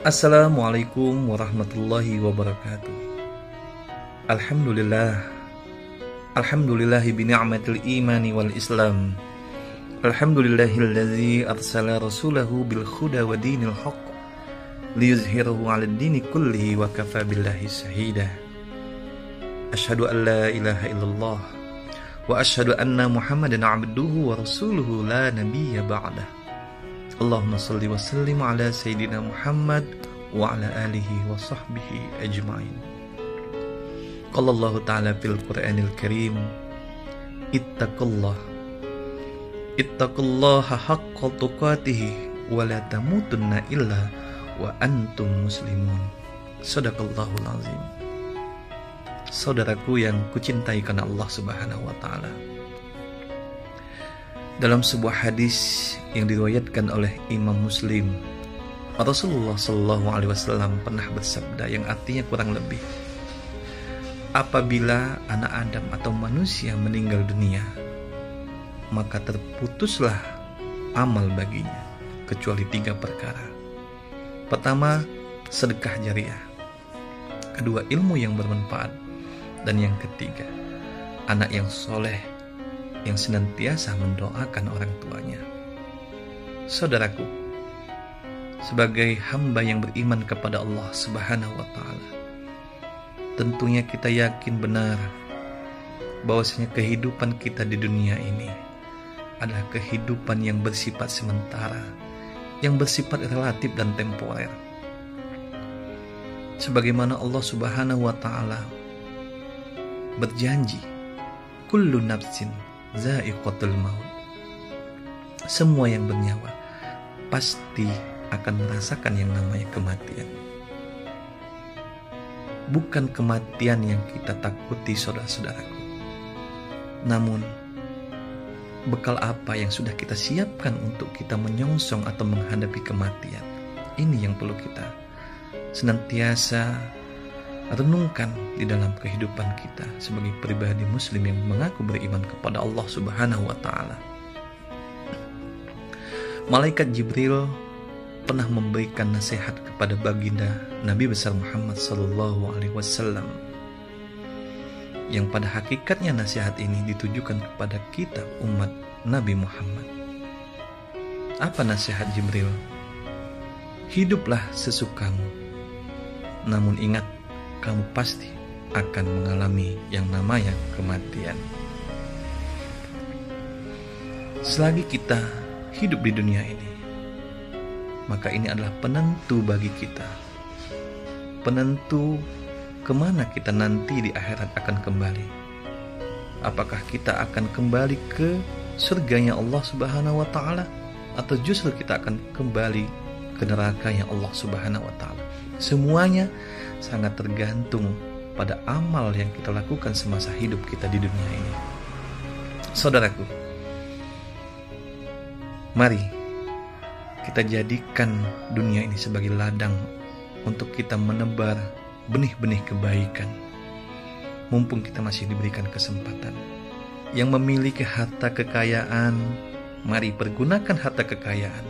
Assalamualaikum warahmatullahi wabarakatuh. Alhamdulillah. Alhamdulillahi bini'matil imani wal islam. Alhamdulillahilladzi arsala rasulahu bil huda wa dinil haqq liyuzhirahu 'alad dini kullihi wa kafa billahi shahida. Asyhadu an la ilaha illallah wa asyhadu anna Muhammadan 'abduhu wa rasuluhu la nabiyya ba'dah. Allahumma salli wa sallim ala Sayyidina Muhammad wa ala alihi wa sahbihi ajma'in. Qala Allah ta'ala fil Qur'anil Karim, Ittaqullaha haqqa tuqatih wa la tamutunna illa wa antum muslimun. Shadaqallahul azim. Saudaraku yang kucintai karena Allah Subhanahu wa taala. Dalam sebuah hadis yang diriwayatkan oleh Imam Muslim, Rasulullah Shallallahu Alaihi Wasallam pernah bersabda yang artinya kurang lebih, apabila anak Adam atau manusia meninggal dunia, maka terputuslah amal baginya kecuali 3 perkara. Pertama, sedekah jariah. Kedua, ilmu yang bermanfaat. Dan yang ketiga, anak yang soleh yang senantiasa mendoakan orang tuanya. Saudaraku, sebagai hamba yang beriman kepada Allah Subhanahu wa taala, tentunya kita yakin benar bahwasanya kehidupan kita di dunia ini adalah kehidupan yang bersifat sementara, yang bersifat relatif dan temporer. Sebagaimana Allah Subhanahu wa taala berjanji, kullu nafsin za'iqatul maut. Semua yang bernyawa pasti akan merasakan yang namanya kematian. Bukan kematian yang kita takuti, saudara-saudaraku, namun bekal apa yang sudah kita siapkan untuk kita menyongsong atau menghadapi kematian. Ini yang perlu kita senantiasa renungkan di dalam kehidupan kita sebagai pribadi muslim yang mengaku beriman kepada Allah Subhanahu wa taala. Malaikat Jibril pernah memberikan nasihat kepada baginda Nabi besar Muhammad sallallahu alaihi wasallam, yang pada hakikatnya nasihat ini ditujukan kepada kita umat Nabi Muhammad. Apa nasihat Jibril? Hiduplah sesukamu, namun ingat, kamu pasti akan mengalami yang namanya kematian. Selagi kita hidup di dunia ini, maka ini adalah penentu bagi kita, penentu kemana kita nanti di akhirat akan kembali. Apakah kita akan kembali ke surganya Allah Subhanahu wa taala, atau justru kita akan kembali ke nerakanya Allah Subhanahu wa taala. Semuanya sangat tergantung pada amal yang kita lakukan semasa hidup kita di dunia ini. Saudaraku, mari kita jadikan dunia ini sebagai ladang untuk kita menebar benih-benih kebaikan. Mumpung kita masih diberikan kesempatan. Yang memiliki harta kekayaan, mari pergunakan harta kekayaan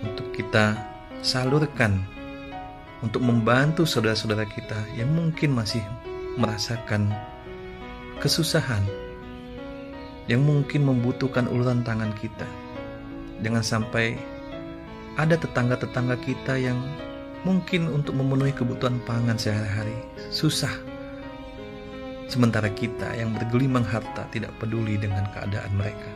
untuk kita salurkan, untuk membantu saudara-saudara kita yang mungkin masih merasakan kesusahan, yang mungkin membutuhkan uluran tangan kita. Jangan sampai ada tetangga-tetangga kita yang mungkin untuk memenuhi kebutuhan pangan sehari-hari susah, sementara kita yang bergelimang harta tidak peduli dengan keadaan mereka.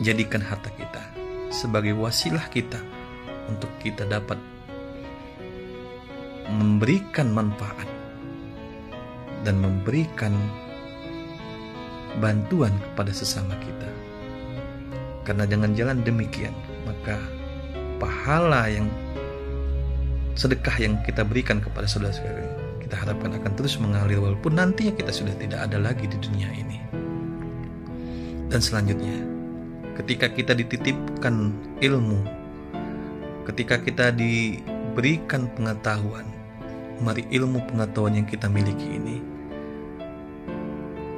Jadikan harta kita sebagai wasilah kita untuk kita dapat memberikan manfaat dan memberikan bantuan kepada sesama kita. Karena dengan jalan demikian, maka pahala yang sedekah yang kita berikan kepada saudara-saudara kita harapkan akan terus mengalir walaupun nantinya kita sudah tidak ada lagi di dunia ini. Dan selanjutnya, ketika kita dititipkan ilmu, ketika kita diberikan pengetahuan, mari ilmu pengetahuan yang kita miliki ini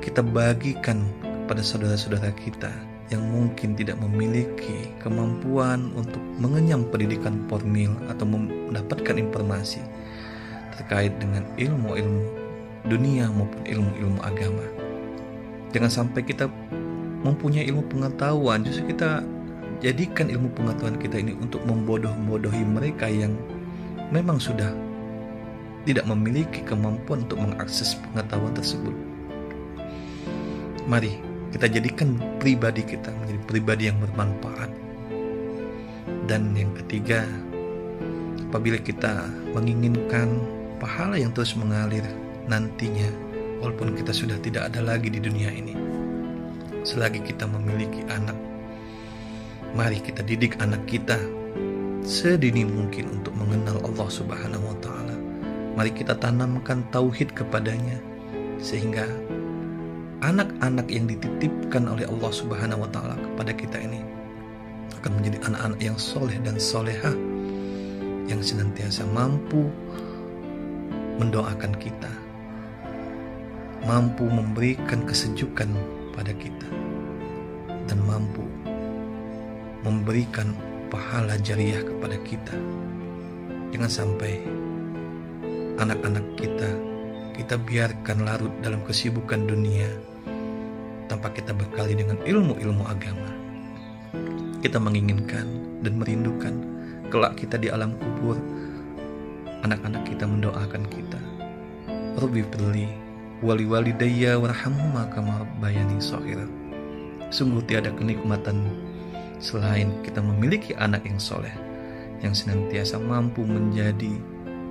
kita bagikan kepada saudara-saudara kita yang mungkin tidak memiliki kemampuan untuk mengenyam pendidikan formil atau mendapatkan informasi terkait dengan ilmu-ilmu dunia maupun ilmu-ilmu agama. Jangan sampai kita mempunyai ilmu pengetahuan, justru kita jadikan ilmu pengetahuan kita ini untuk membodoh-bodohi mereka yang memang sudah tidak memiliki kemampuan untuk mengakses pengetahuan tersebut. Mari kita jadikan pribadi kita menjadi pribadi yang bermanfaat. Dan yang ketiga, apabila kita menginginkan pahala yang terus mengalir nantinya, walaupun kita sudah tidak ada lagi di dunia ini, selagi kita memiliki anak, mari kita didik anak kita sedini mungkin untuk mengenal Allah Subhanahu wa Ta'ala. Mari kita tanamkan tauhid kepadanya, sehingga anak-anak yang dititipkan oleh Allah Subhanahu wa Ta'ala kepada kita ini akan menjadi anak-anak yang soleh dan solehah, yang senantiasa mampu mendoakan kita, mampu memberikan kesejukan pada kita, dan mampu memberikan pahala jariah kepada kita. Jangan sampai anak-anak kita biarkan larut dalam kesibukan dunia tanpa kita bekali dengan ilmu-ilmu agama. Kita menginginkan dan merindukan kelak kita di alam kubur, anak-anak kita mendoakan kita, Rabbi firli wali walidayya warhamhuma kama rabbayani shaghira. Sungguh tiada kenikmatan selain kita memiliki anak yang soleh, yang senantiasa mampu menjadi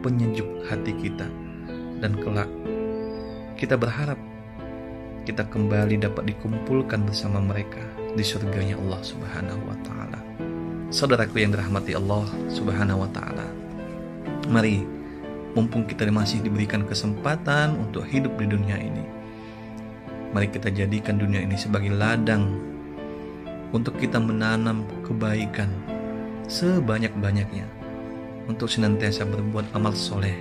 penyejuk hati kita, dan kelak kita berharap kita kembali dapat dikumpulkan bersama mereka di surganya Allah Subhanahu wa Ta'ala. Saudaraku yang dirahmati Allah Subhanahu wa Ta'ala, mari, mumpung kita masih diberikan kesempatan untuk hidup di dunia ini, mari kita jadikan dunia ini sebagai ladang untuk kita menanam kebaikan sebanyak-banyaknya, untuk senantiasa berbuat amal soleh.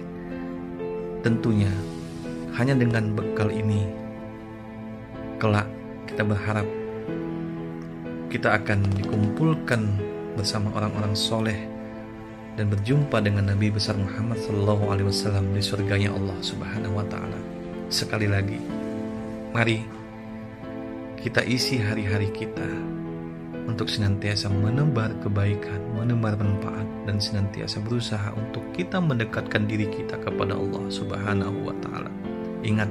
Tentunya hanya dengan bekal ini kelak kita berharap kita akan dikumpulkan bersama orang-orang soleh dan berjumpa dengan Nabi besar Muhammad SAW di surganya Allah Subhanahu wa Ta'ala. Sekali lagi, mari kita isi hari-hari kita untuk senantiasa menebar kebaikan, menebar manfaat, dan senantiasa berusaha untuk kita mendekatkan diri kita kepada Allah Subhanahu wa Ta'ala. Ingat,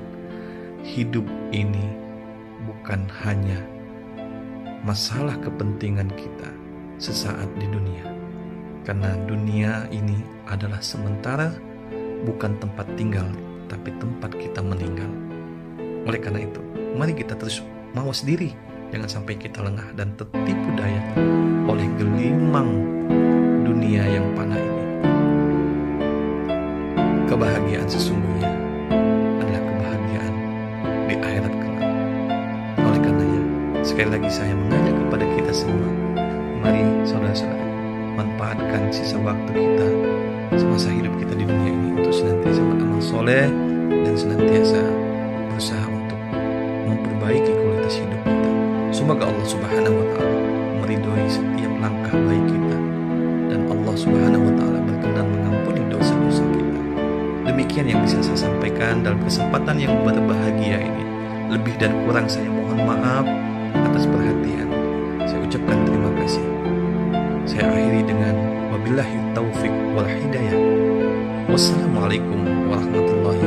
hidup ini bukan hanya masalah kepentingan kita sesaat di dunia, karena dunia ini adalah sementara, bukan tempat tinggal, tapi tempat kita meninggal. Oleh karena itu, mari kita terus mawas diri, jangan sampai kita lengah dan tertipu daya oleh gelimang dunia yang panah ini. Kebahagiaan sesungguhnya adalah kebahagiaan di akhirat kelak. Oleh karenanya, sekali lagi saya mengajak kepada kita semua, mari saudara-saudara, manfaatkan sisa waktu kita, semasa hidup kita di dunia ini untuk senantiasa beramal soleh dan senantiasa berusaha untuk memperbaiki kualitas hidup kita. Semoga Allah Subhanahu wa Ta'ala meridhoi setiap langkah baik kita, dan Allah Subhanahu wa Ta'ala berkenan mengampuni dosa-dosa kita. Demikian yang bisa saya sampaikan dalam kesempatan yang berbahagia ini. Lebih dan kurang saya mohon maaf atas perhatian. Saya ucapkan terima kasih. Saya akhiri dengan wabillahi taufik wal hidayah. Wassalamualaikum warahmatullahi